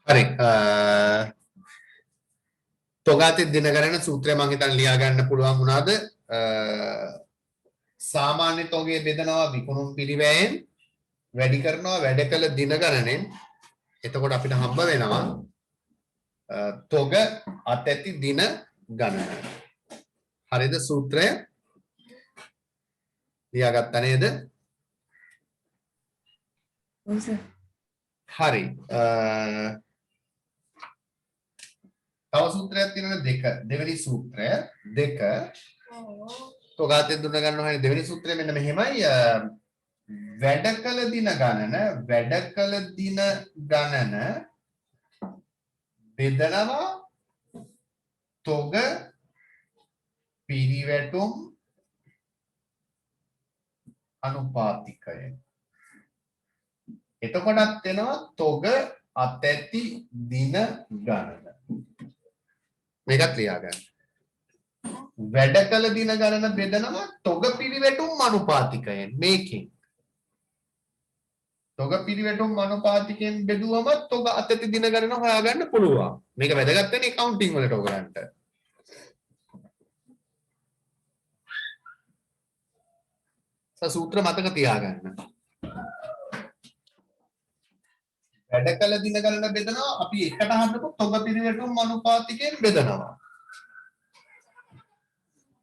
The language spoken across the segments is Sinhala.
හරි තොගාති දින ගණන සූත්‍රය මම හිතන්නේ ලියා ගන්න පුළුවන් වුණාද සාමාන්‍ය තොගේ බෙදනවා විකුණුම් පිරිවැයෙන් වැඩි කරනවා වැඩ කළ දින ගණනෙන් එතකොට අපිට හම්බ වෙනවා තොග අතැති දින ගණන හරිද සූත්‍රය ලියාගත්තා නේද හරි තව සූත්‍රයක් තියෙනවා දෙක දෙවෙනි සූත්‍රය දෙක තොගාතෙන් දුන්න ගන්නවා හරිය දෙවෙනි සූත්‍රය මෙන්න මෙහෙමයි වැඩ කළ දින ගණන බෙදනවා තොග පිරිවැටුම් අනුපාතිකය එතකොටත් එනවා තොග අතැති දින ගණන මේකත් ලියා ගන්න වැඩ කළ දින ගණන බෙදනවා තොග පිරිවැටුම් අනුපාතිකයෙන් මේකෙන් තොග පිරිවැටුම් අනුපාතිකයෙන් බෙදුවම තොග අතැති දින ගණන හොයාගන්න පුළුවන් මේක වැදගත් වෙන්නේ accounting වලට ඔයගලන්ට සූත්‍ර මතක තියාගන්න වැඩ කළ දින ගණන බෙදනවා අපි එකට හදපු තොග පිරිවැටුම් අනුපාතිකයෙන් බෙදනවා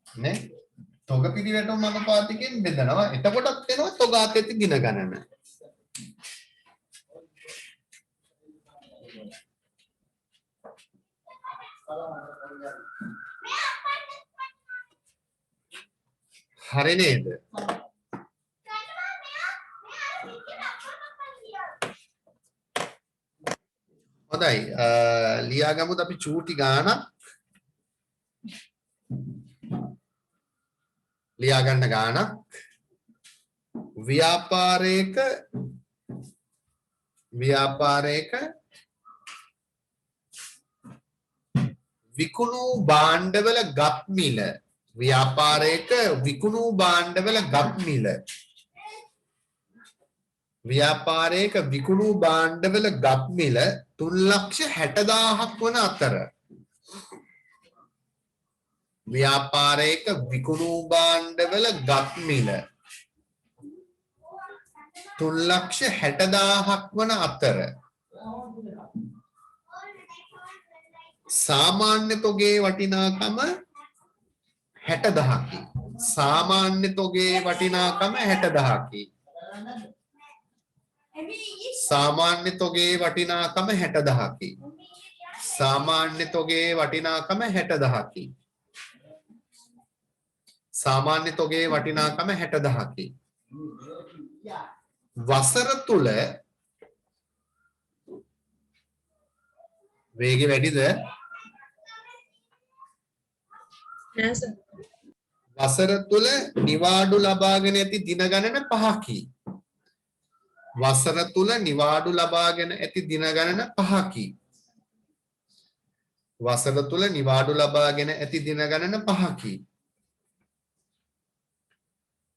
නේ තොග පිරිවැටුම් අනුපාතිකයෙන් බෙදනවා එතකොටත් එනවා තොග අතැති දින ගණන හරි නේද හොඳයි ලියාගමුද අපි චූටි ගානක් ලියාගන්න ගානක් ව්‍යාපාරයක විකුණු භාණ්ඩවල ගත් මිල ව්‍යාපාරයක විකුණු භාණ්ඩවල ගත් මිල ව්‍යාපාරයක විකුණු භාණ්ඩවල ගත් මිල 3,60,000ක් වන අතර ව්‍යාපාරයක විකුණු භාණ්ඩවල ගත් මිල 3,60,000ක් වන අතර සාමාන්‍ය තොගේ වටිනාකම 60,000කි සාමාන්‍ය තොගේ වටිනාකම 60,000කි සාමාන්‍ය තොගේ වටිනාකම 60,000කි සාමාන්‍ය තොගේ වටිනාකම 60,000කි සාමාන්‍ය තොගේ වටිනාකම 60,000කි වසර තුල වේගය වැඩිද වසර තුල නිවාඩු ලබාගෙන ඇති දින ගණන 5කි වසර තුල නිවාඩු ලබාගෙන ඇති දින ගණන 5කි වසර තුල නිවාඩු ලබාගෙන ඇති දින ගණන 5කි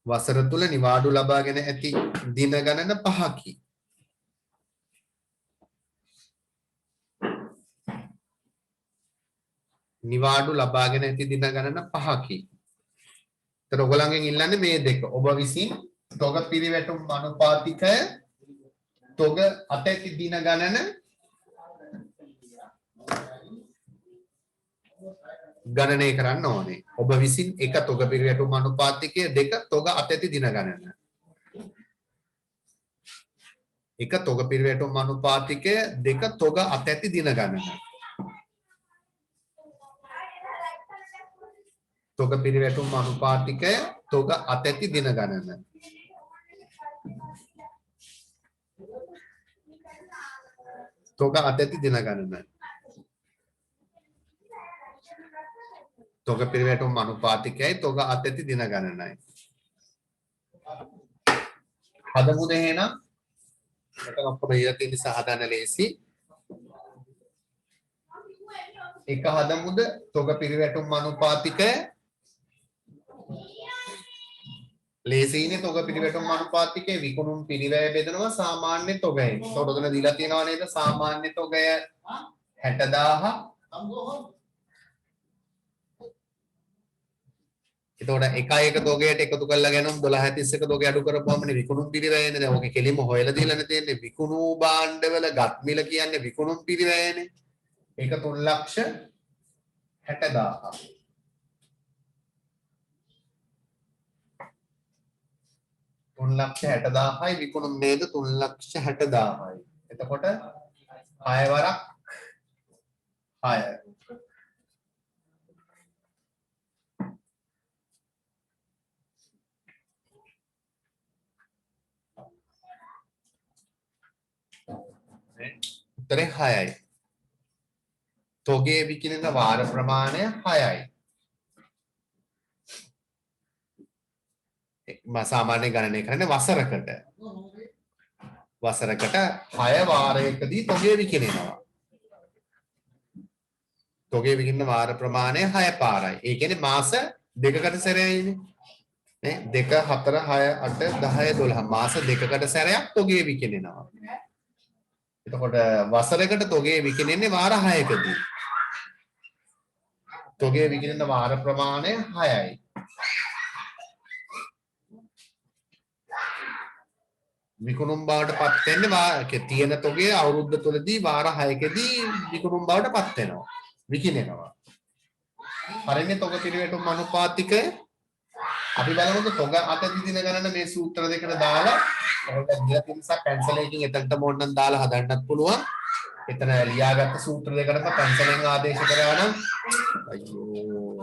වසර තුල නිවාඩු ලබාගෙන ඇති දින ගණන 5කි නිවාඩු ලබාගෙන ඇති දින ගණන 5කි. ඒතර ඔයගලගෙන් ඉල්ලන්නේ මේ දෙක. ඔබ විසින් තොග පිරිවැටුම් අනුපාතිකය තොග අතැති දින ගණන ගණනය කරන්න ඕනේ. ඔබ විසින් එක තොග පිරිවැටුම් අනුපාතිකය දෙක තොග අතැති දින ගණන. එක තොග පිරිවැටුම් අනුපාතිකය දෙක තොග අතැති දින ගණන. තොග පිරිවැටුම් අනුපාතිකය තොග අතැති දින ගණන. තොග අතැති දින ගණන. තොග පිරිවැටුම් අනුපාතිකයයි තොග අතැති දින ගණනයි. හදමුද එහෙනම්? මෙතන ඔක්කොම ඉලා තියෙන නිසා හදන්න ලේසි. එක හදමුද තොග පිරිවැටුම් අනුපාතිකය ලේසියිනේ තොග පිරිවැටුම් අනුපාතිකයේ විකුණුම් පිරිවැය බෙදනවා සාමාන්‍ය තොගයෙන්. ඒකට උතන දීලා තියෙනවා නේද? සාමාන්‍ය තොගය 60,000 එතකොට එකයි එක තෝගයට එකතු කරලා ගනනම් 1231 තෝගේ අඩු කරපුවමනේ විකුණුම් පිරිවැයනේ. දැන් ඕකේ කෙලින්ම හොයලා දීලානේ තියෙන්නේ. විකුණු භාණ්ඩවල ගත් මිල කියන්නේ විකුණුම් පිරිවැයනේ. ඒක 3,60,000. තුන්ලක්ෂ 60,000යි විකුණුම් නේද 3,60,000යි. එතකොට 6 වරක් 6. උත්තරේ 6යි. තොගේ විකිනෙන වාර ප්‍රමාණය 6යි. සාමාන්‍ය ගණනය කරන්නේ වසරකට. වසරකට 6 වාරයකදී තොගේ විකිනෙනවා. තොගේ විකිනෙන වාර ප්‍රමාණය 6 පාරයි. ඒ කියන්නේ මාස දෙකකට සැරයයිනේ. නේ 2 4 6 8 10 12 මාස දෙකකට සැරයක් තොගේ විකිනෙනවා. එතකොට වසරකට තොගේ විකිනෙන්නේ වාර 6කදී. තොගේ විකිනෙන වාර ප්‍රමාණය 6යි. විකුණුම් බවට පත් වෙන්නේ තියෙන තොගේ අවුරුද්ද තුලදී වාර 6කදී විකුණුම් බවට පත් වෙනවා. විකිනෙනවා. හරිනේ තොග පිළිවෙතුම් අනුපාතිකය අපි බලමුකෝ තොග අත දින ගණන මේ සූත්‍ර දෙකට දාලා ඔයාලට දීලා තියෙන නිසා පැන්සල් එකකින් එතනට මොන්නම් දාලා හදන්නත් පුළුවන්. එතන ලියාගත්ත සූත්‍ර දෙකකට පැන්සලෙන් ආදේශ කරනවා නම් අයියෝ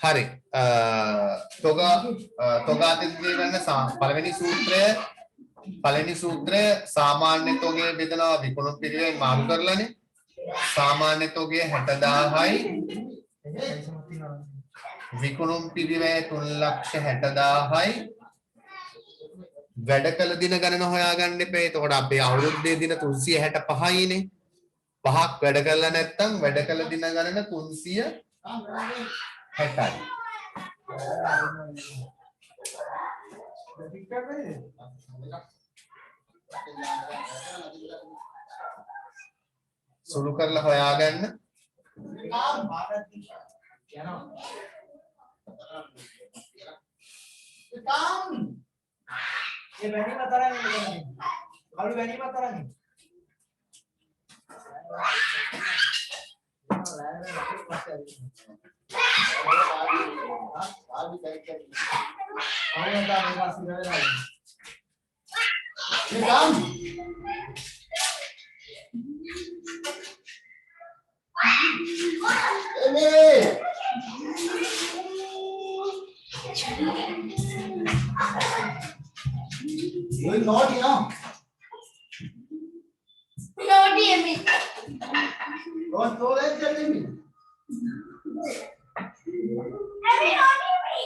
හරි තොගාතේ ගන්න පළවෙනි සූත්‍රය සාමාන්‍ය තොගේ බෙදනවා විකුණුම් පිළිවෙලින් මාරු කරලානේ. සාමාන්‍ය තොගේ 60,000යි විකුණුම් පිළිවෙල 3,60,000යි වැඩ කළ දින ගණන හොයාගන්න එපා. එතකොට අපේ අවුරුද්දේ දින 365යිනේ. පහක් වැඩ කළා නැත්නම් වැඩ කළ දින ගණන 360යි. සුළු කරලා හොයාගන්න. ये बनी मत रहा नहीं अभी बनी मत रहा नहीं You naughty, no? Naughty, Emmy. Don't throw that at me. Emmy, naughty, Emmy.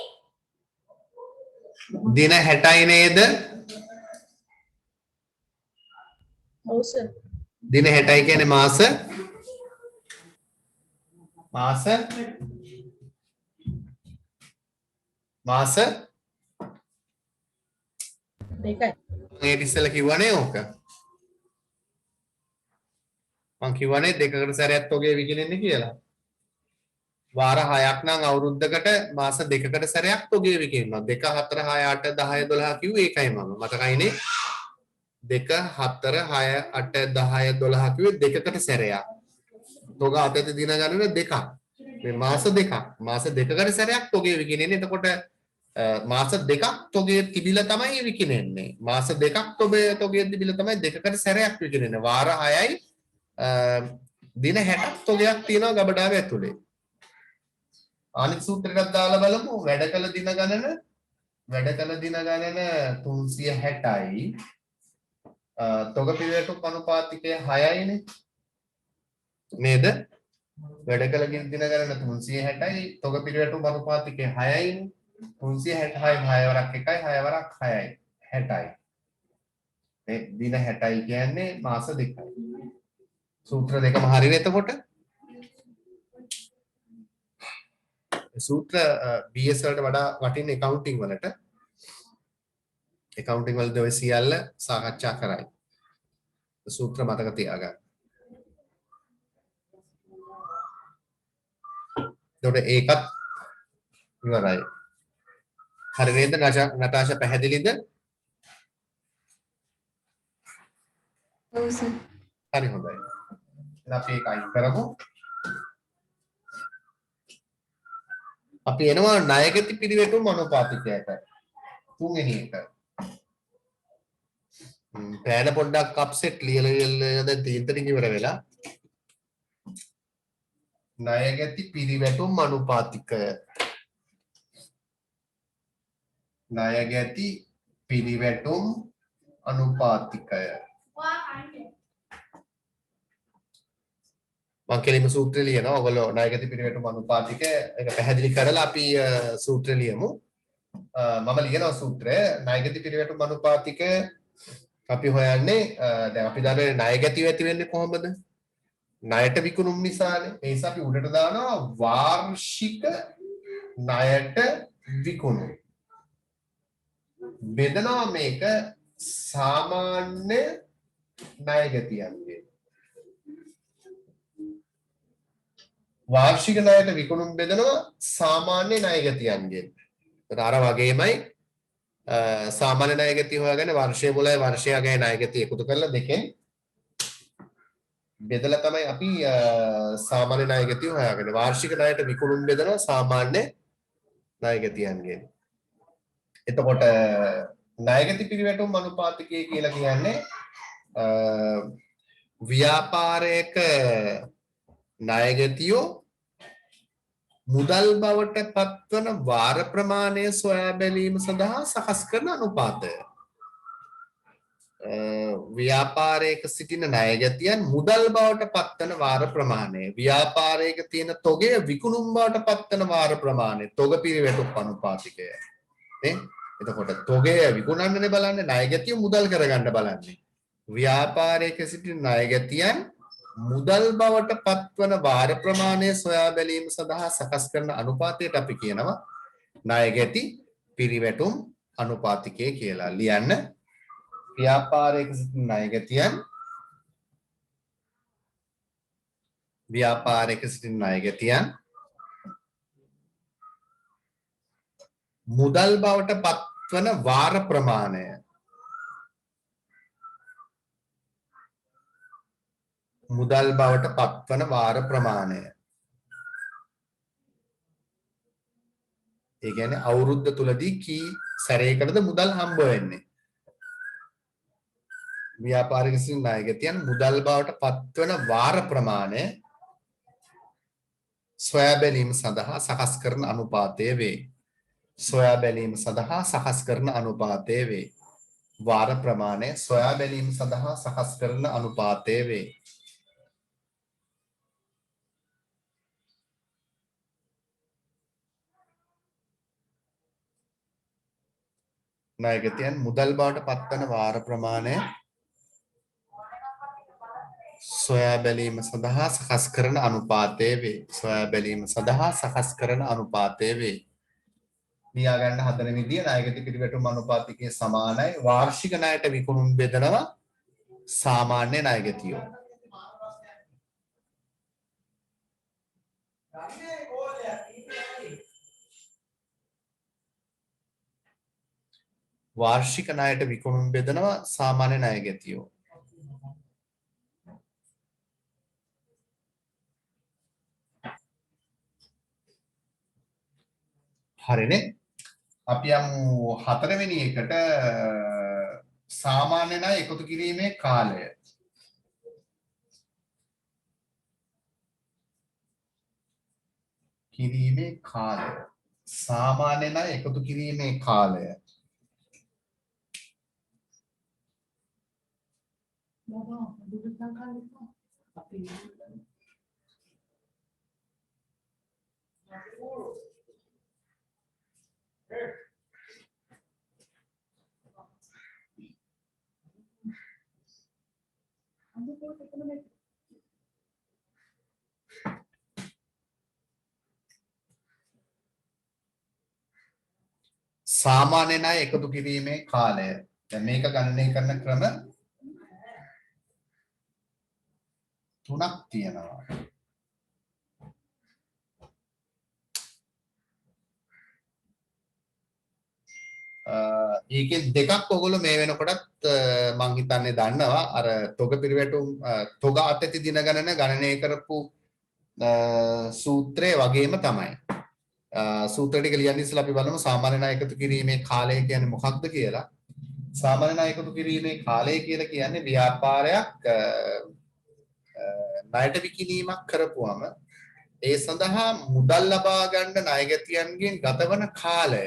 දින 60යි නේද? ඔව් සර්. දින 60යි කියන්නේ මාස දෙකයි. මේ ඉස්සෙල්ලා කිව්වනේ ඕක. මං කිව්වනේ දෙකකට සැරයක් තොගේ විකිනෙන්නේ කියලා. වාර 6ක් නම් අවුරුද්දකට මාස දෙකකට සැරයක් තොගේ විකිනෙනවා. 2 4 6 8 10 12 කිව්වේ ඒකයි මම. මතකයිනේ? 2 4 6 8 10 12 කිව්වේ දෙකකට සැරයක්. තොග අතේ දින ගණන දෙකක්. මේ මාස දෙකක්. මාස දෙකකට සැරයක් තොගේ විකිනෙන්නේ. එතකොට මාස දෙකක් තොගේ තිබිලා තමයි විකිනෙන්නේ. මාස දෙකක් තොගේ තිබිලා තමයි දෙකකට සැරයක් විකිනෙන්නේ. වාර 6යි දින 60ක් තොගයක් තියෙනවා ගබඩාවේ ඇතුලේ. අනිත් සූත්‍රයකට දාලා බලමු වැඩ කළ දින ගණන 360යි තොග පිළිවෙලට අනුපාතිකය 6යිනේ නේද? වැඩ කළ දින ගණන 360යි තොග පිළිවෙලට අනුපාතිකය 6යිනේ. 366යි 6 වරක් 1යි 6 වරක් 6යි 60යි. මේ දින 60යි කියන්නේ මාස දෙකයි. සූත්‍ර දෙකම හරිනේ එතකොට. සූත්‍ර BS වලට වඩා වටින accounting වලට. accounting වලදී ඔය සියල්ල සාකච්ඡා කරයි. සූත්‍ර මතක තියාගන්න. එතකොට ඒකත් ඉවරයි. හරි නේද නටාෂා පැහැදිලිද? ඔව් සර්. හරි හොඳයි. එහෙනම් අපි ඒක අයින් කරමු. අපි එනවා ණයගති පිරිවැටුම් අනුපාතිකයට. තුන්වෙනි එක. පෑන පොඩ්ඩක් අප්සෙට් ලියලා දැන් තීන්තරින් ඉවර වෙලා. ණයගති පිරිවැටුම් අනුපාතිකය. ණයගති පිරිවැටුම් අනුපාතිකය. මම කෙලින්ම සූත්‍රය ලියනවා. ඔයගොල්ලෝ ණයගති පිරිවැටුම් අනුපාතිකය ඒක පැහැදිලි කරලා අපි සූත්‍රය ලියමු. මම ලියනවා සූත්‍රය. ණයගති පිරිවැටුම් අනුපාතිකය අපි හොයන්නේ දැන් අපි දන්නේ ණයගතිය ඇති වෙන්නේ කොහොමද? ණයට විකුණුම් නිසානේ. ඒ නිසා අපි උඩට දානවා වාර්ෂික ණයට විකුණුම්. බෙදනවා මේක සාමාන්‍ය ණයගතියන්ගේ. වාර්ෂික ණයට විකුණුම් බෙදනවා සාමාන්‍ය ණයගතියන්ගෙන්. අර වගේමයි සාමාන්‍ය ණයගතිය හොයාගන්නේ වර්ෂයේ මුලයි වර්ෂයේ අගයේ ණයගතිය එකතු කරලා දෙකෙන් බෙදලා තමයි අපි සාමාන්‍ය ණයගතිය හොයාගන්නේ. වාර්ෂික ණයට විකුණුම් බෙදනවා සාමාන්‍ය ණයගතියන්ගෙන්. එතකොට ණයගති පිරිවැටුම් අනුපාතිකය කියලා කියන්නේ ව්‍යාපාරයක ණයගතියෝ මුදල් බවට පත්වන වාර ප්‍රමාණය සොයා බැලීම සඳහා සකස් කරන අනුපාතය. ව්‍යාපාරයක සිටින ණයගතියන් මුදල් බවට පත්වන වාර ප්‍රමාණය, ව්‍යාපාරයක තියෙන තොගය විකුණුම් බවට පත්වන වාර ප්‍රමාණය, තොග පිරිවැටුම් අනුපාතිකය. නේ? එතකොට තොගය විකුණන්නනේ බලන්නේ, ණයගතිය මුදල් කරගන්න බලන්නේ. ව්‍යාපාරයක සිටින ණයගතියන් මුදල් බවට පත්වන වාර ප්‍රමාණය සොයා බැලීම සඳහා සකස් කරන අනුපාතයට අපි කියනවා ණයගැති පිරිවැටුම් අනුපාතිකය කියලා. ලියන්න ව්‍යාපාරයක සිටින ණයගැතියන් මුදල් බවට පත්වන වාර ප්‍රමාණය ඒ කියන්නේ අවුරුද්ද තුලදී කී සැරයකටද මුදල් හම්බ වෙන්නේ? ව්‍යාපාරික සිටින ණයගැතියන් මුදල් බවට පත්වන වාර ප්‍රමාණය සොයා බැලීම සඳහා සකස් කරන අනුපාතය වේ. වාර ප්‍රමාණය සොයා බැලීම සඳහා සකස් කරන අනුපාතය වේ. ණයගැතියන් මුදල් බවට පත්වන වාර ප්‍රමාණය සොයා බැලීම සඳහා සකස් කරන අනුපාතය වේ. ලියා ගන්න හදන විදිය ණයගැති පිරිවැටුම් අනුපාතිකයේ සමානයි වාර්ෂික ණයට විකුණුම් බෙදනවා සාමාන්‍ය ණයගැතියෝ. වාර්ෂික ණයට විකුණුම් බෙදනවා සාමාන්‍ය ණයගැතියෝ. හරිනේ. අපි යමු හතරවෙනි එකට සාමාන්‍ය ණය එකතු කිරීමේ කාලය. සාමාන්‍ය ණය එකතු කිරීමේ කාලය. සාමාන්‍ය ණය එකතු කිරීමේ කාලය. දැන් මේක ගණනය කරන ක්‍රම තුනක් තියෙනවා. ඒකෙන් දෙකක් ඔයගොල්ලෝ මේ වෙනකොටත් මං හිතන්නේ දන්නවා අර තොග පිරිවැටුම් තොග අතැති දින ගණන ගණනය කරපු සූත්‍රය වගේම තමයි. සූත්‍ර ටික ලියන්න ඉස්සෙල්ලා අපි බලමු සාමාන්‍ය ණය එකතු කිරීමේ කාලය කියන්නේ මොකක්ද කියලා. සාමාන්‍ය ණය එකතු කිරීමේ කාලය කියලා කියන්නේ ව්‍යාපාරයක් ණයට විකිණීමක් කරපුවම ඒ සඳහා මුදල් ලබා ගන්න ණයගැතියන්ගෙන් ගතවන කාලය.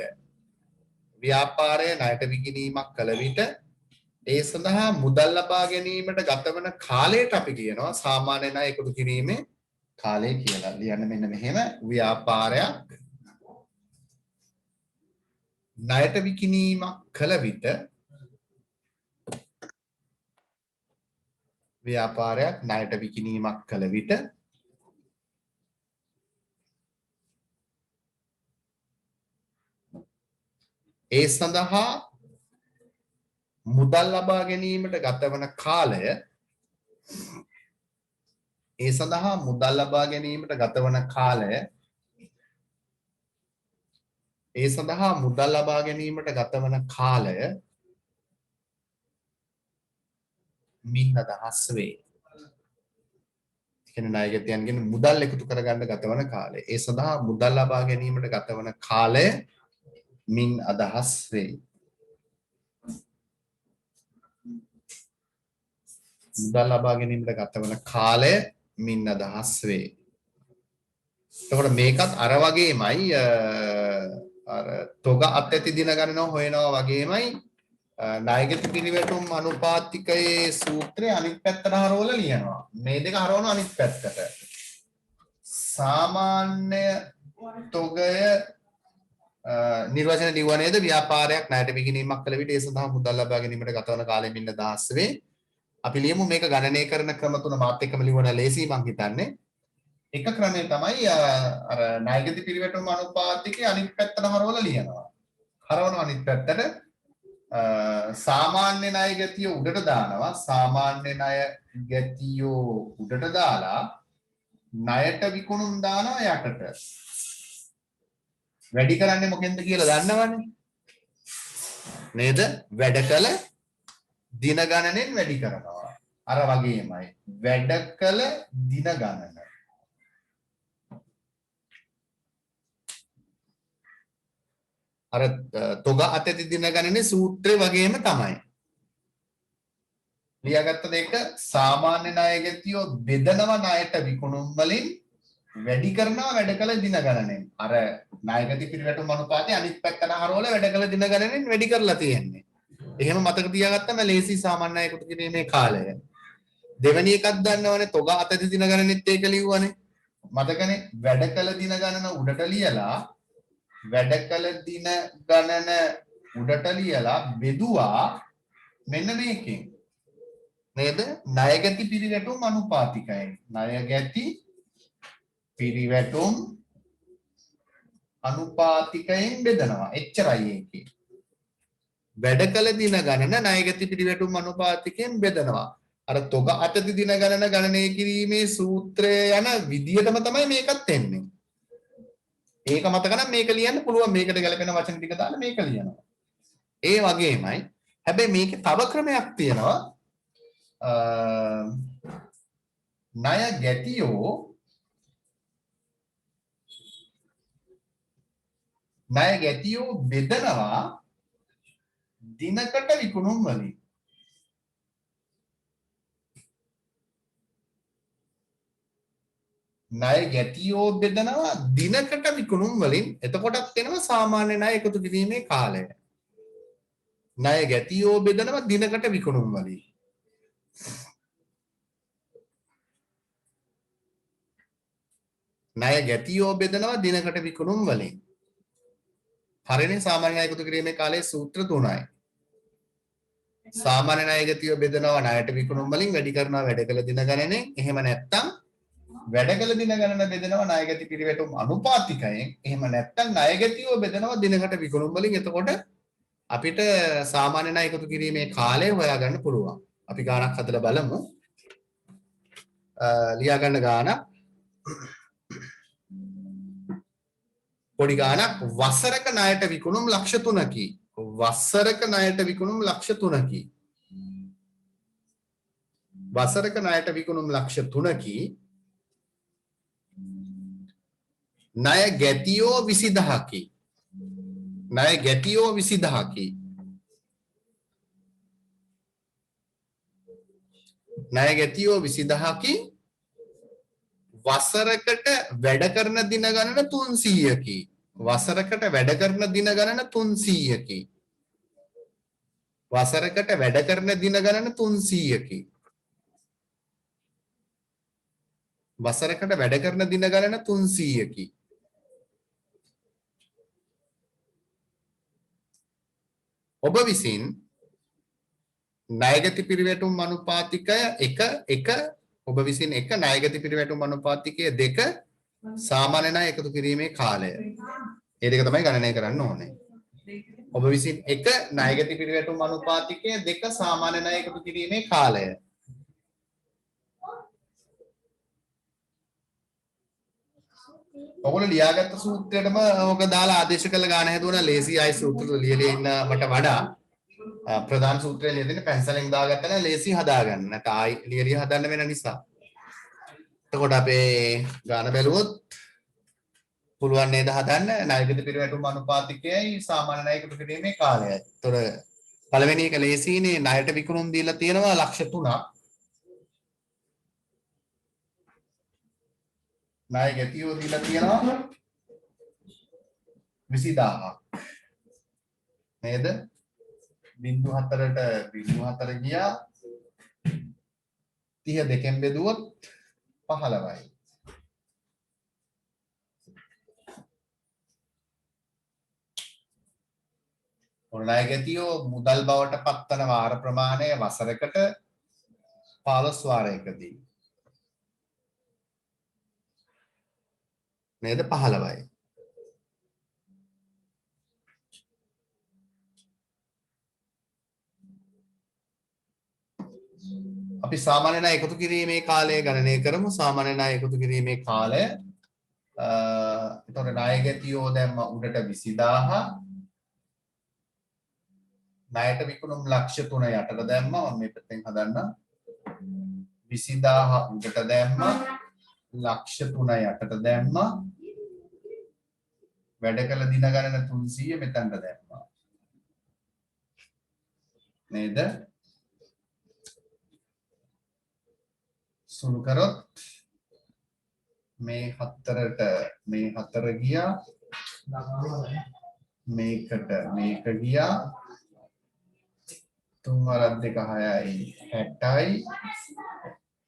ව්‍යාපාරය ණයට විකිණීමක් කළ විට ඒ සඳහා මුදල් ලබා ගැනීමට ගතවන කාලයට අපි කියනවා සාමාන්‍ය ණය එකතු කිරීමේ කාලය කියලා. ලියන්න මෙන්න මෙහෙම ව්‍යාපාරයක් ණයට විකිණීමක් කළ විට ව්‍යාපාරයක් ණයට විකිණීමක් කළ විට ඒ සඳහා මුදල් ලබා ගැනීමට ගතවන කාලය ඒ සඳහා මුදල් ලබා ගැනීමට ගතවන කාලය ඒ සඳහා මුදල් ලබා ගැනීමට ගතවන කාලය මින් අදහස් වේ. කියන්නේ ණයගැතියන්ගෙන් මුදල් එකතු කරගන්න ගතවන කාලය. ඒ සඳහා මුදල් ලබා ගැනීමට ගතවන කාලය මින් අදහස් වේ. මුදල් ලබා ගැනීමට ගතවන කාලය මින් අදහස් වේ. එතකොට මේකත් අර වගේමයි අර තොග අත්‍යති දින ගණනව හොයනවා වගේමයි ණයගැති පිරිවැටුම් අනුපාතිකයේ සූත්‍රය අනිත් පැත්තට හරවලා ලියනවා. මේ දෙක හරවන අනිත් පැත්තට. සාමාන්‍ය තොගය නිර්වචන ලිවුවා නේද? ව්‍යාපාරයක් ණයට විකිණීමක් කළ විට ඒ සඳහා මුදල් ලබා ගැනීමට ගතවන කාලය මින් අදහස් වේ. අපි ලියමු මේක ගණනය කරන ක්‍රම තුන මාත් එක්කම ලිවන ලේසි මං හිතන්නේ. එක ක්‍රමය තමයි අර ණයගැති පිරිවැටුම් අනුපාතිකයේ අනිත් පැත්තට හරවලා ලියනවා. හරවන අනිත් පැත්තට සාමාන්‍ය ණය ගැතිය උඩට දානවා. සාමාන්‍ය ණය ගැතිය උඩට දාලා ණයට විකුණුම් දානවා යටට. වැඩි කරන්නේ මොකෙන්ද කියලා දන්නවනේ නේද? වැඩ කළ දින ගණනෙන් වැඩි කරනවා. අර වගේමයි වැඩ කළ දින ගණන. අර තොග අතැති දින ගණනේ සූත්‍රය වගේම තමයි. ලියාගත්ත දෙක සාමාන්‍ය ණයගැතියෝ බෙදනවා ණයට විකුණුම් වලින් වැඩි කරනවා වැඩ කළ දින ගණනෙන්. අර ණයගැති පිරිවැටුම් අනුපාතය අනිත් පැත්තට හරවලා වැඩ කළ දින ගණනෙන් වැඩි කරලා තියෙන්නේ. එහෙම මතක තියාගත්තම ලේසි සාමාන්‍ය ණය එකතු කිරීමේ කාලය. දෙවෙනි එකක් දන්නවනේ තොග අතැති දින ගණනෙත් ඒක ලිව්වනේ. මතකනේ වැඩ කළ දින ගණන උඩට ලියලා වැඩ කළ දින ගණන උඩට ලියලා බෙදුවා මෙන්න මේකෙන් නේද? ණයගැති පිරිවැටුම් අනුපාතිකයෙන්. ණයගැති පිරිවැටුම් අනුපාතිකයෙන් බෙදනවා. එච්චරයි ඒකේ. වැඩ කළ දින ගණන ණයගැති පිරිවැටුම් අනුපාතිකයෙන් බෙදනවා. අර තොග අතැති දින ගණන ගණනය කිරීමේ සූත්‍රය යන විදියටම තමයි මේකත් එන්නේ. ඒක මතක නම් මේක ලියන්න පුළුවන්. මේකට ගැලපෙන වචන ටික දාලා මේක ලියනවා. ඒ වගේමයි හැබැයි මේකේ තව ක්‍රමයක් තියෙනවා. ණය ගැතියෝ බෙදනවා දිනකට විකුණුම් වලින්. ණය ගැතියෝ බෙදනවා දිනකට විකුණුම් වලින්. එතකොටත් එනවා සාමාන්‍ය ණය එකතු කිරීමේ කාලය. ණය ගැතියෝ බෙදනවා දිනකට විකුණුම් වලින්. ණය ගැතියෝ බෙදනවා දිනකට විකුණුම් වලින්. හරිනේ? සාමාන්‍ය ණය එකතු කිරීමේ කාලයේ සූත්‍ර තුනයි. සාමාන්‍ය ණය ගැතියෝ බෙදනවා ණයට විකුණුම් වලින් වැඩි කරනවා වැඩ කළ දින ගණනෙන්. එහෙම නැත්නම් වැඩ කළ දින ගණන බෙදෙනවා ණය ගැති පිරිවැටුම් අනුපාතිකයෙන්. එහෙම නැත්නම් ණය ගැතිව බෙදෙනවා දිනකට විකුණුම් වලින්. එතකොට අපිට සාමාන්‍ය ණය එකතු කිරීමේ කාලය හොයාගන්න පුළුවන්. අපි ගාණක් හදලා බලමු. ලියා ගන්න ගාණක් පොඩි ගාණක් වසරක ණයට විකුණුම් ලක්ෂ 3කි. වසරක ණයට විකුණුම් ලක්ෂ 3කි. වසරක ණයට විකුණුම් ලක්ෂ 3කි. ණය ගැතියෝ 20000කි. ණය ගැතියෝ 20000කි. ණය ගැතියෝ 20000කි. වසරකට වැඩ කරන දින ගණන 300කි. වසරකට වැඩ කරන දින ගණන 300කි. වසරකට වැඩ කරන දින ගණන 300කි. වසරකට වැඩ කරන දින ගණන 300කි. ඔබ විසින් ණයගැති පිරිවැටුම් අනුපාතිකය 1 ඔබ විසින් 1 ණයගැති පිරිවැටුම් අනුපාතිකය 2 සාමාන්‍ය ණය එකතු කිරීමේ කාලය. ඒ දෙක තමයි ගණනය කරන්න ඕනේ. ඔබ විසින් 1 ණයගැති පිරිවැටුම් අනුපාතිකය 2 සාමාන්‍ය ණය එකතු කිරීමේ කාලය. ඔගොල්ලෝ ලියාගත්ත සූත්‍රයටම ඔක දාලා ආදේශ කළ ගාන හැදුවනම් ලේසි අය සූත්‍ර ලියලා ඉන්න මට වඩා ප්‍රධාන සූත්‍රය ලියලා පැන්සලෙන් දාගත්තා නම් ලේසි හදාගන්න. නැත්නම් ආයි ලියලා හදන්න වෙන නිසා. එතකොට අපේ ගාන බැලුවොත් පුළුවන් නේද හදන්න ණයගැති පිරිවැටුම් අනුපාතිකයයි සාමාන්‍ය ණය එකතු කිරීමේ කාලයයි. ඒතොර පළවෙනි එක ලේසිනේ ණයට විකුණුම් දීලා තියෙනවා ලක්ෂ 3ක්. ණය ගැතියෝ දීලා තියෙනවා 20000ක්. නේද? 0.4ට 0.4 ගියා 32න් බෙදුවොත් 15යි. ණය ගැතියෝ මුදල් බවට පත්වන වාර ප්‍රමාණය වසරකට 15 වාරයකදී නේද 15යි. අපි සාමාන්‍ය ණය එකතු කිරීමේ කාලය ගණනය කරමු. සාමාන්‍ය ණය එකතු කිරීමේ කාලය එතකොට ණය ගැතියෝ දැම්ම උඩට 20000 ණයට විකුණුම් ලක්ෂ 3 යටට දැම්මා. මම මේ පැත්තෙන් හදන්නම්. 20000 උඩට දැම්මා. ලක්ෂ 3 යටට දැම්මා. වැඩ කළ දින ගණන 300 මෙතනට දැම්මා. නේද? සුළු කරොත් මේ 4ට මේ 4 ගියා. මේකට මේක ගියා. 3 වරක් 2 6යි 60යි.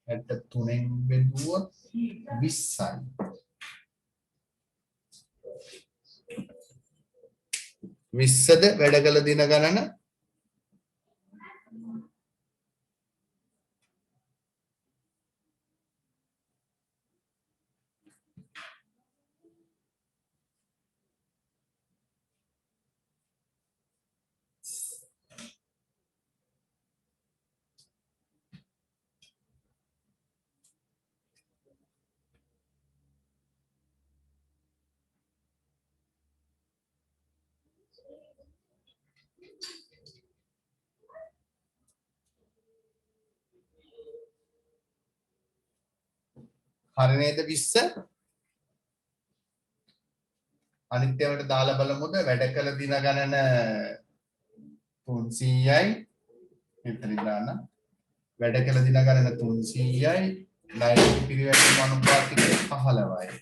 63න් බෙදුවොත් 20යි. විස්සද වැඩ කළ දින ගණන හරි නේද 20 අනිත් ඒවාට දාලා බලමුද වැඩ කළ දින ගණන 300යි මෙතන දාන්න වැඩ කළ දින ගණන 300යි ණය පිරිවැටුම් අනුපාතිකය 15යි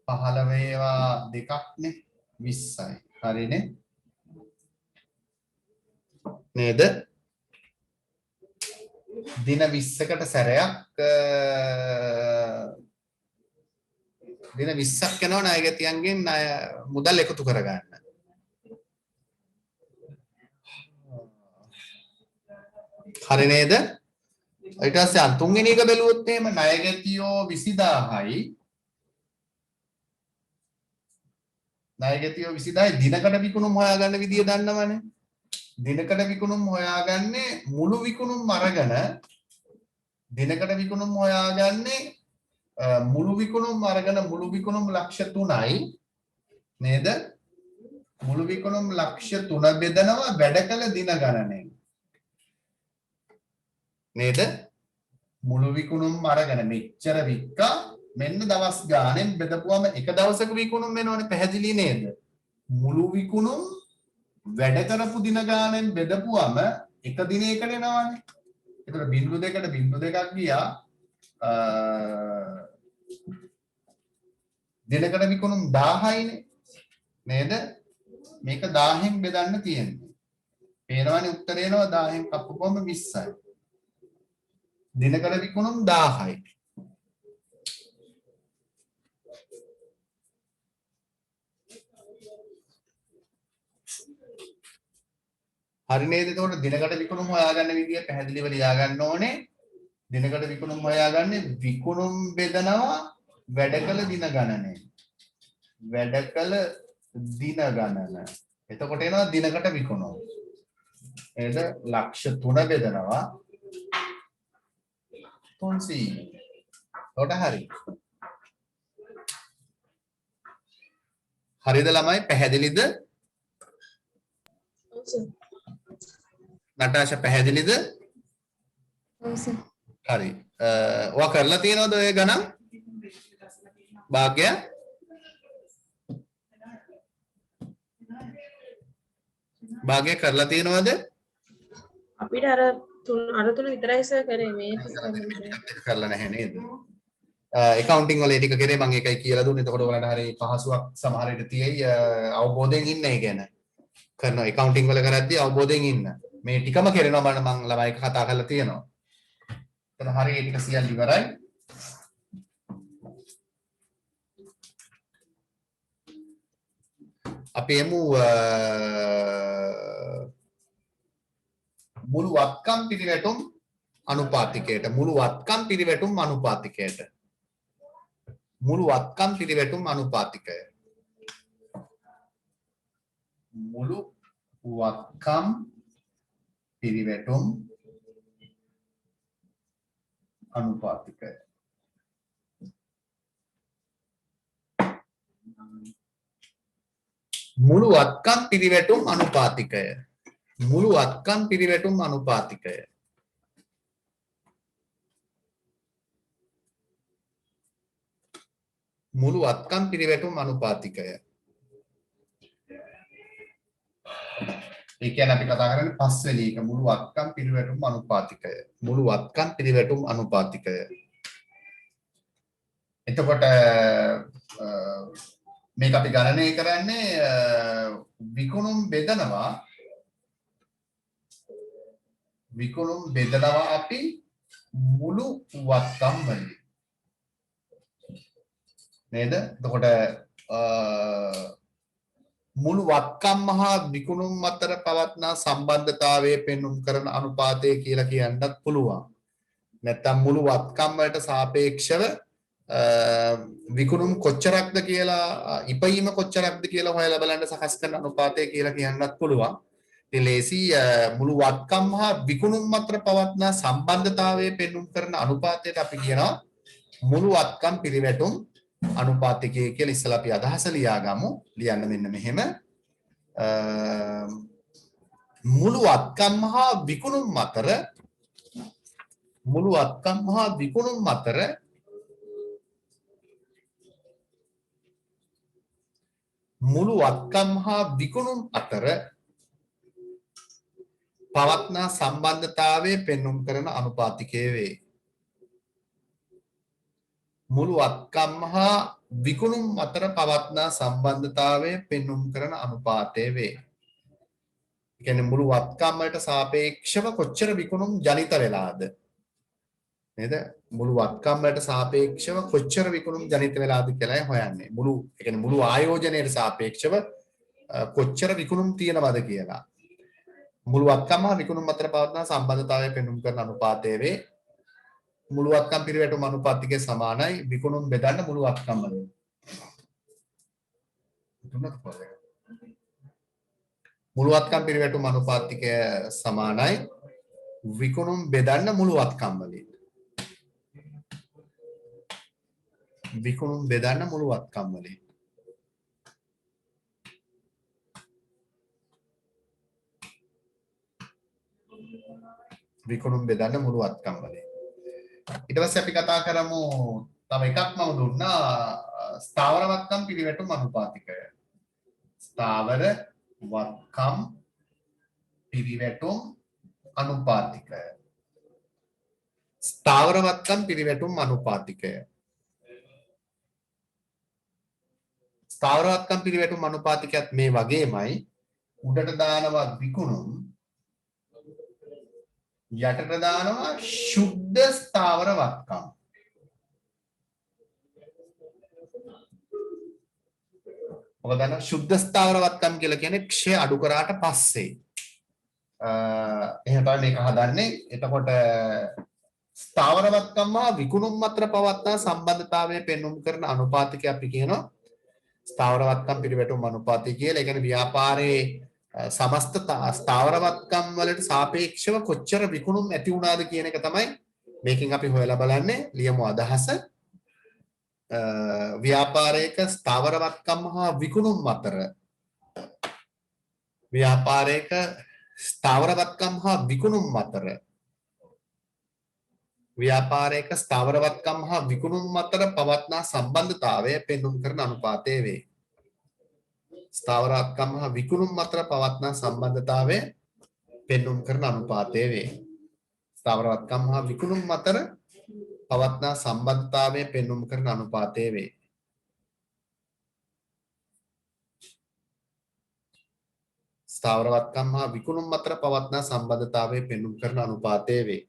15 ඒවා දෙකක්නේ 20යි හරිනේ නේද දින 20කට සැරයක් දින 20ක් යනවා ණයගැතියන්ගෙන් ණය මුදල් එකතු කරගන්න. හරි නේද? ඊට පස්සේ අන් තුන්වෙනි එක බැලුවොත් එහෙම ණය ගැතියෝ 20000යි ණය ගැතියෝ 20000යි දිනකට විකුණුම් හොයාගන්න විදිය දන්නවනේ. දිනකට විකුණුම් හොයාගන්නේ මුළු විකුණුම් අරගෙන දිනකට විකුණුම් හොයාගන්නේ මුළු විකුණුම් අරගෙන මුළු විකුණුම් ලක්ෂ 3යි නේද? මුළු විකුණුම් ලක්ෂ 3 බෙදනවා වැඩ කළ දින ගණනෙන්. නේද? මුළු විකුණුම් අරගෙන මෙච්චර වික්කා මෙන්න දවස් ගානෙන් බෙදපුවම එක දවසක විකුණුම් වෙනවනේ පැහැදිලි නේද? මුළු විකුණුම් වැඩ කරපු දින ගානෙන් බෙදපුවම එක දිනයකට එනවනේ. ඒතර 0.2කට 0.2ක් ගියා දිනකට විකුණුම් 1000යිනේ නේද? මේක 1000න් බෙදන්න තියෙන්නේ. පේනවනේ උත්තරේ එනවා 1000න් කපපුවම 20යි. දිනකට විකුණුම් 1000යි. හරි නේද? එතකොට දිනකට විකුණුම් හොයාගන්න විදිය පැහැදිලිව ලියා ගන්න ඕනේ. දිනකට විකුණුම් හොයාගන්නේ විකුණුම් බෙදනවා වැඩ කළ දින ගණනේ. වැඩ කළ දින ගණන. එතකොට එනවා දිනකට විකුණුම්. නේද? ලක්ෂ 3 බෙදනවා 300. එතකොට හරි. හරිද ළමයි? පැහැදිලිද? ඔව් සර්. නටාෂා පැහැදිලිද? ඔව් සර්. හරි. ඔයා කරලා තියෙනවද ඔය ගණන්? භාග්‍ය භාග්‍ය කරලා තියෙනවද? අපිට අර තුන විතරයි සර් කරේ මේ කරලා නැහැ නේද? accounting වල ඒ ටික කරේ මම ඒකයි කියලා දුන්නේ. එතකොට ඔයාලට හරි පහසුවක් සමහර විට තියෙයි අවබෝධයෙන් ඉන්න ඒ ගැන. කරන accounting වල කරද්දී අවබෝධයෙන් ඉන්න. මේ ටිකම කරනවා මම ළමයි කතා කරලා තියෙනවා. එතන හරි ඒ ටික සියල්ල ඉවරයි. අපි එමු මුළු වත්කම් පිරිවැටුම් අනුපාතිකයට මුළු වත්කම් පිරිවැටුම් අනුපාතිකයට මුළු වත්කම් පිරිවැටුම් අනුපාතිකය මුළු වත්කම් පිරිවැටුම් අනුපාතිකය මුළු වත්කම් පිරිවැටුම් අනුපාතිකය මුළු වත්කම් පිරිවැටුම් අනුපාතිකය මුළු වත්කම් පිරිවැටුම් අනුපාතිකය ඒ කියන්නේ අපි කතා කරන්නේ පස්වෙනි එක මුළු වත්කම් පිරිවැටුම් අනුපාතිකය මුළු වත්කම් පිරිවැටුම් අනුපාතිකය එතකොට මේක අපි ගණනය කරන්නේ විකුණුම් බෙදනවා අපි මුළු වත්කම් වලින් නේද? එතකොට මුළු වත්කම් හා විකුණුම් අතර පවත්නා සම්බන්ධතාවයේ පෙන්වුම් කරන අනුපාතය කියලා කියන්නත් පුළුවන්. නැත්නම් මුළු වත්කම් වලට සාපේක්ෂව විකුණුම් කොච්චරක්ද කියලා ඉපයීම කොච්චරක්ද කියලා හොයලා බලන්න සකස් කරන අනුපාතය කියලා කියන්නත් පුළුවන්. ඉතින් ලේසි මුළු වත්කම් හා විකුණුම් අතර පවත්නා සම්බන්ධතාවයේ පෙන්වුම් කරන අනුපාතයට අපි කියනවා මුළු වත්කම් පිරිවැටුම් අනුපාතිකය කියලා. ඉස්සලා අපි අදහස ලියාගමු. ලියන්න මෙන්න මෙහෙම. මුළු වත්කම් හා විකුණුම් අතර මුළු වත්කම් හා විකුණුම් අතර මුළු වත්කම් හා විකුණුම් අතර පවත්නා සම්බන්ධතාවයේ පෙන්වුම් කරන අනුපාතිකය වේ. මුළු වත්කම් හා විකුණුම් අතර පවත්නා සම්බන්ධතාවයේ පෙන්වුම් කරන අනුපාතය වේ. ඒ කියන්නේ මුළු වත්කම් වලට සාපේක්ෂව කොච්චර විකුණුම් ජනිත වෙලාද නේද? මුළු වත්කම් වලට සාපේක්ෂව කොච්චර විකුණුම් ජනිත වෙලාද කියලා හොයන්නේ. මුළු ඒ කියන්නේ මුළු ආයෝජනයට සාපේක්ෂව කොච්චර විකුණුම් තියෙනවද කියලා. මුළු වත්කම් හා විකුණුම් අතර පවත්නා සම්බන්ධතාවය පෙන්වුම් කරන අනුපාතය වේ. මුළුවත්කම් පිරිවැටුම් අනුපාතිකය සමානයි විකුණුම් බෙදන්න මුළුවත්කම් වලින්. මුළුවත්කම් පිරිවැටුම් අනුපාතිකය සමානයි විකුණුම් බෙදන්න මුළුවත්කම් වලින්. විකුණුම් බෙදන්න මුළුවත්කම් වලින්. විකුණුම් බෙදන්න මුළුවත්කම් වලින්. ඊට පස්සේ අපි කතා කරමු තව එකක් මම දුන්නා ස්ථාවර වත්කම් පිරිවැටුම් අනුපාතිකය. ස්ථාවර වත්කම් පිරිවැටුම් අනුපාතිකය. ස්ථාවර වත්කම් පිරිවැටුම් අනුපාතිකය. ස්ථාවර වත්කම් පිරිවැටුම් අනුපාතිකයත් මේ වගේමයි උඩට දානවා විකුණුම් යටට දානවා ශුද්ධ ස්ථාවර වත්කම්. මොකද දන්න ශුද්ධ ස්ථාවර වත්කම් කියලා කියන්නේ ක්ෂය අඩු කරාට පස්සේ. එහෙනම් තමයි මේක හදන්නේ. එතකොට ස්ථාවර වත්කම් හා විකුණුම් අතර පවත්නා සම්බන්ධතාවය පෙන්වුම් කරන අනුපාතිකය අපි කියනවා ස්ථාවර වත්කම් පිරිවැටුම් අනුපාතිකය කියලා. ඒ කියන්නේ ව්‍යාපාරයේ සමස්ත ස්ථාවර වත්කම් වලට සාපේක්ෂව කොච්චර විකුණුම් ඇති වුණාද කියන එක තමයි මේකෙන් අපි හොයලා බලන්නේ. ලියමු අදහස. ව්‍යාපාරයක ස්ථාවර වත්කම් හා විකුණුම් අතර ව්‍යාපාරයක ස්ථාවර වත්කම් හා විකුණුම් අතර ව්‍යාපාරයක ස්ථාවර වත්කම් හා විකුණුම් අතර පවත්නා සම්බන්ධතාවය පෙන්වුම් කරන අනුපාතය වේ. ස්ථාවර වත්කම් හා විකුණුම් අතර පවත්නා සම්බන්ධතාවය පෙන්වුම් කරන අනුපාතය වේ. ස්ථාවර වත්කම් හා විකුණුම් අතර පවත්නා සම්බන්ධතාවය පෙන්වුම් කරන අනුපාතය වේ. ස්ථාවර වත්කම් හා විකුණුම් අතර පවත්නා සම්බන්ධතාවය පෙන්වුම් කරන අනුපාතය වේ.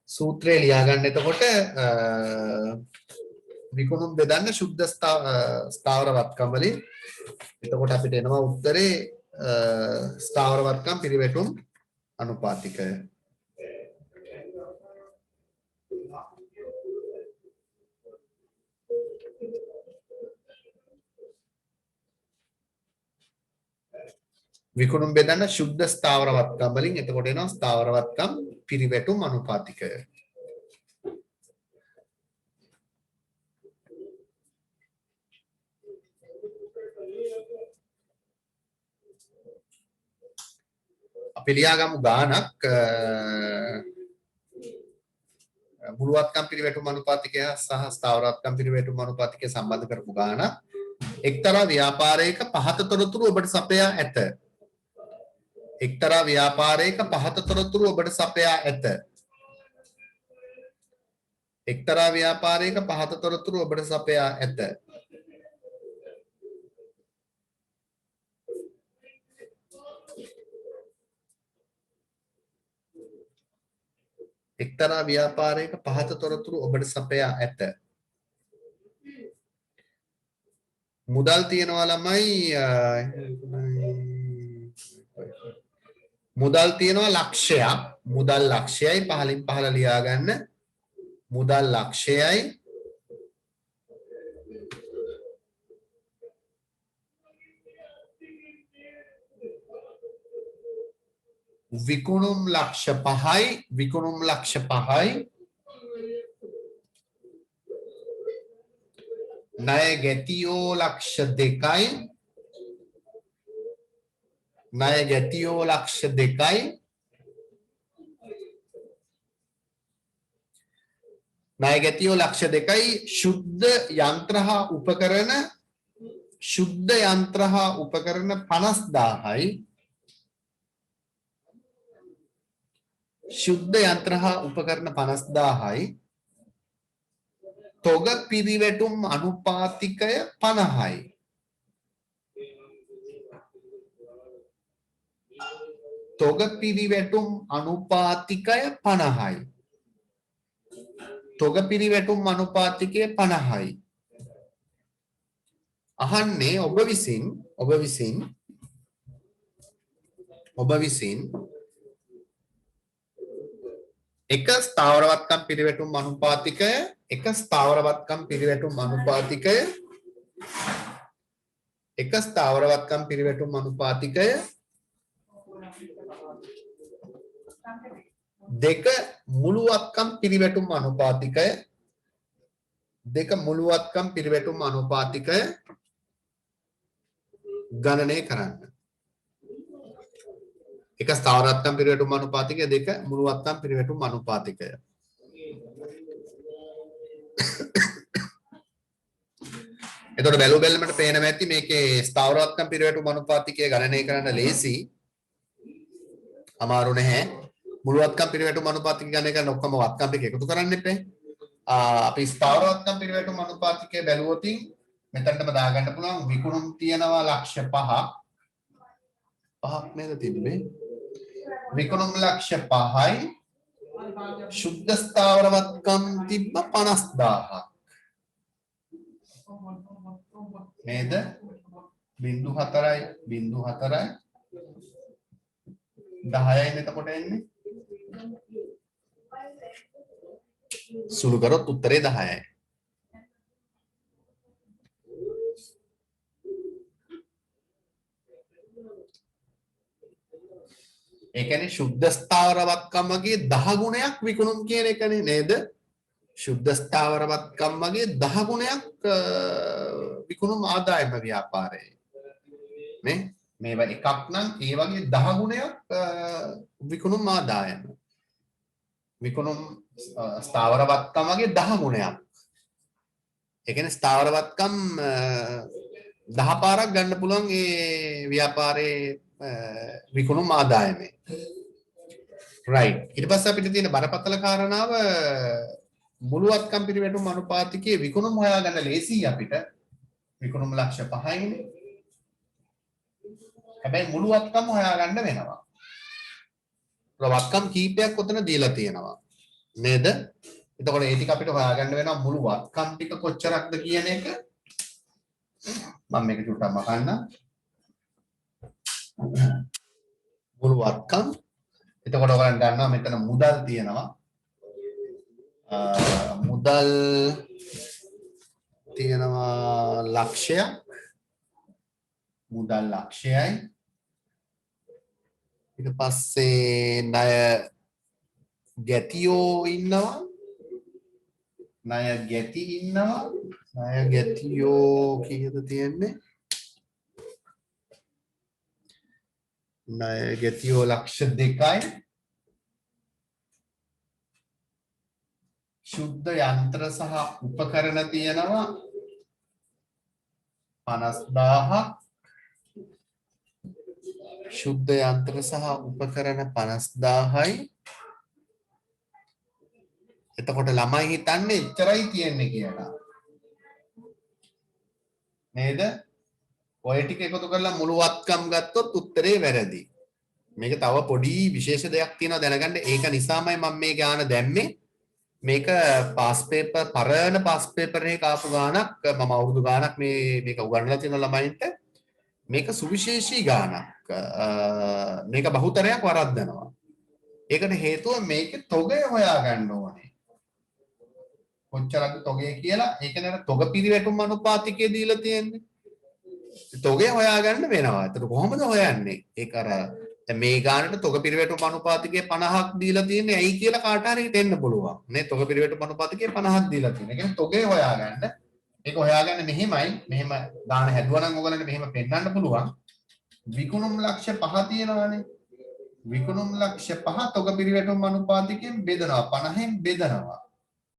සූත්‍රය ලියා ගන්න. එතකොට විකුණුම් බෙදන්න ශුද්ධ ස්ථාවර වත්කම් වලින්. එතකොට අපිට එනවා උත්තරේ ස්ථාවර වත්කම් පිරිවැටුම් අනුපාතිකය. විකුණුම් බෙදන්න ශුද්ධ ස්ථාවර වත්කම් වලින්. එතකොට එනවා ස්ථාවර වත්කම් පිරිවැටුම් අනුපාතිකය. අපි ලියාගමු ගානක් මුළුවත්කම් පිරිවැටුම් අනුපාතිකය සහ ස්ථාවර වත්කම් පිරිවැටුම් අනුපාතිකය සම්බන්ධ කරපු ගානක්. එක්තරා ව්‍යාපාරයක පහත තොරතුරු ඔබට සපයා ඇත. එක්තරා ව්‍යාපාරයක පහත තොරතුරු ඔබට සපයා ඇත. එක්තරා ව්‍යාපාරයක පහත තොරතුරු ඔබට සපයා ඇත. එක්තරා ව්‍යාපාරයක පහත තොරතුරු ඔබට සපයා ඇත. මුදල් තියනවා ළමයි මුදල් තියනවා ලක්ෂයක්. මුදල් ලක්ෂයයි පහලින් පහල ලියා ගන්න. මුදල් ලක්ෂයයි විකුණුම් ලක්ෂ 5යි විකුණුම් ලක්ෂ 5යි ණය ගැතියෝ ලක්ෂ 2යි ණය ගැතියෝ ලක්ෂ 2යි ණය ගැතියෝ ලක්ෂ 2යි ශුද්ධ යන්ත්‍ර හා උපකරණ 50000යි ශුද්ධ යන්ත්‍ර හා උපකරණ 50000යි තොග පිරිවැටුම් අනුපාතිකය 50යි. තොග පිරිවැටුම් අනුපාතිකය 50යි. තොග පිරිවැටුම් අනුපාතිකය 50යි. අහන්නේ ඔබ විසින් එක ස්ථාවරවත්කම් පිරිවැටුම් අනුපාතිකය එක ස්ථාවරවත්කම් පිරිවැටුම් අනුපාතිකය එක ස්ථාවරවත්කම් පිරිවැටුම් අනුපාතිකය දෙක මුළුවත්කම් පිරිවැටුම් අනුපාතිකය දෙක මුළුවත්කම් පිරිවැටුම් අනුපාතිකය ගණනය කරන්න. එක ස්ථාවරවත්කම් පිරිවැටුම් අනුපාතිකය දෙක මුළුවත්කම් පිරිවැටුම් අනුපාතිකය. එතකොට බැලු බැලමට පේනවා ඇති මේකේ ස්ථාවරවත්කම් පිරිවැටුම් අනුපාතිකය ගණනය කරන්න ලේසි. අමාරු නැහැ. මුළුවත්කම් පිරිවැටුම් අනුපාතිකය ගණනය කරන ඔක්කොම වත්කම් ටික එකතු කරන්න එපේ. අපි ස්ථාවරවත්කම් පිරිවැටුම් අනුපාතිකය බැලුවොත් මෙතනටම දාගන්න පුළුවන් විකුණුම් තියනවා ලක්ෂ 5ක් නේද තිබ්බේ. විකුණුම් ලක්ෂ 5යි සුද්ධ ස්ථාවරවත්කම් තිබ්බ 50000ක් නේද? 0.4යි 0.4යි 10යි එතකොට එන්නේ. සුළු කරොත් උත්තරේ 10යි. ඒ කියන්නේ සුද්ධ ස්ථාවරවත්කමගේ 10 ගුණයක් විකුණුම් කියන එකනේ නේද? සුද්ධ ස්ථාවරවත්කමගේ 10 ගුණයක් විකුණුම් ආදායම ව්‍යාපාරයේ නේ. මේවා එකක් නම් ඒ වගේ 10 ගුණයක් විකුණුම් ආදායම. විකුණුම් ස්ථාවරවත්කමගේ 10 ගුණයක්. ඒ කියන්නේ ස්ථාවරවත්කම් 10 පාරක් ගන්න පුළුවන් ඒ ව්‍යාපාරයේ විකුණුම් ආදායමේ. right. ඊට පස්සේ අපිට තියෙන බරපතල කාරණාව මුළුවත්කම් පිරිවැටුම් අනුපාතිකයේ විකුණුම් හොයාගන්න ලේසියි අපිට. විකුණුම් ලක්ෂ 5යිනේ. හැබැයි මුළුවත්කම් හොයාගන්න වෙනවා. වත්කම් කීපයක් උතන දීලා තියෙනවා. නේද? එතකොට ඒ ටික අපිට හොයාගන්න වෙනවා මුළුවත්කම් ටික කොච්චරක්ද කියන එක. මම මේක චුට්ටක් මකන්නම්. මුළුවත්කම්. එතකොට ඔයගලන් දන්නවා මෙතන මුදල් තියෙනවා. මුදල් තියෙනවා ලක්ෂයක්. මුදල් ලක්ෂයයි. ඊට පස්සේ ණය ගැතියෝ ඉන්නවා. ණය ගැති ඉන්නවා. ණය ගැතියෝ කීයද තියෙන්නේ? ණය ගැතියෝ ලක්ෂ 2යි. ශුද්ධ යන්ත්‍ර සහ උපකරණ තියෙනවා 50000ක්. ශුද්ධ යන්ත්‍ර සහ උපකරණ 50000යි. එතකොට ළමයි හිතන්නේ එච්චරයි තියෙන්නේ කියලා. නේද? ඔය ටික එකතු කරලා මුළුවත්කම් ගත්තොත් උත්තරේ වැරදි. මේක තව පොඩි විශේෂ දෙයක් තියෙනවා දැනගන්න. ඒක නිසාමයි මම මේ ගාන දැම්මේ. මේක පාස් පේපර් පරණ පාස් පේපර් එකක ආපු ගානක් මම අවුරුදු ගානක් මේක උගන්වලා තියෙන ළමයින්ට. මේක සුවිශේෂී ගානක්. මේක බහුතරයක් වරද්දනවා. ඒකට හේතුව මේකේ තොගය හොයාගන්න ඕනේ. කොච්චරද තොගය කියලා. ඒක නේද තොග පිරිවැටුම් අනුපාතිකයේ දීලා තියෙන්නේ. තොගය හොයාගන්න වෙනවා. ඒතර කොහොමද හොයන්නේ? ඒක අර මේ ගානට තොග පිරිවැටුම් අනුපාතිකයේ 50ක් දීලා තියෙන්නේ ඇයි කියලා කාට හරි හිතෙන්න පුළුවන්. නේ තොග පිරිවැටුම් අනුපාතිකයේ 50ක් දීලා තියෙනවා. ඒ කියන්නේ තොගය හොයාගන්න. ඒක හොයාගන්න මෙහෙමයි. මෙහෙම ගාන හැදුවා නම් ඔයගලන්ට මෙහෙම පෙන්වන්න පුළුවන්. විකුණුම් ලක්ෂ 5 තියෙනවානේ. විකුණුම් ලක්ෂ 5 තොග පිරිවැටුම් අනුපාතිකයෙන් බෙදනවා 50න් බෙදනවා.